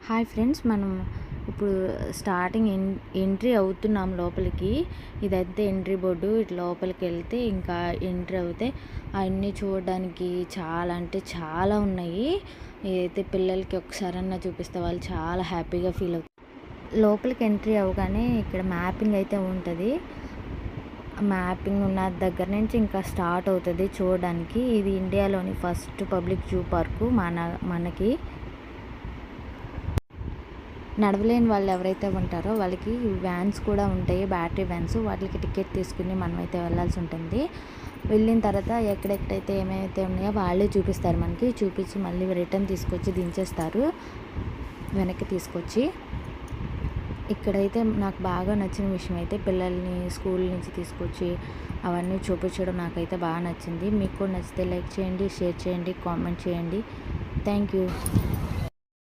Hi friends, మనం ఇప్పుడు starting entry అవుతున్నాం లోపలికి. ఇదైతే ఎంట్రీ బోర్డు. ఇటు లోపలికి వెళ్తే ఇంకా ఎంట్రీ అవుతే అవన్నీ చూడడానికి చాలా అంటే చాలా ఉన్నాయి. ఇదైతే పిల్లలకి ఒకసారన్నా చూపిస్తే వాళ్ళు చాలా హ్యాపీగా ఫీల్ అవుతారు. లోపలికి ఎంట్రీ అవ్వగానే ఇక్కడ మ్యాపింగ్ అయితే ఉంటుంది. మ్యాపింగ్ ఉన్న దగ్గర నుంచి ఇంకా స్టార్ట్ అవుతుంది చూడడానికి. ఇది ఇండియాలోని ఫస్ట్ పబ్లిక్ జూ పార్కు మనకి. నడవలేని వాళ్ళు ఎవరైతే ఉంటారో వాళ్ళకి వ్యాన్స్ కూడా ఉంటాయి, బ్యాటరీ వ్యాన్స్. వాటికి టికెట్ తీసుకుని మనమైతే వెళ్ళాల్సి ఉంటుంది. వెళ్ళిన తర్వాత ఎక్కడెక్కడైతే ఏమైతే ఉన్నాయో వాళ్ళే చూపిస్తారు మనకి. చూపించి మళ్ళీ రిటర్న్ తీసుకొచ్చి దించేస్తారు వెనక్కి తీసుకొచ్చి. ఇక్కడైతే నాకు బాగా నచ్చిన విషయం అయితే పిల్లల్ని స్కూల్ నుంచి తీసుకొచ్చి అవన్నీ చూపించడం నాకైతే బాగా నచ్చింది. మీకు కూడా నచ్చితే లైక్ చేయండి, షేర్ చేయండి, కామెంట్ చేయండి. Thank you.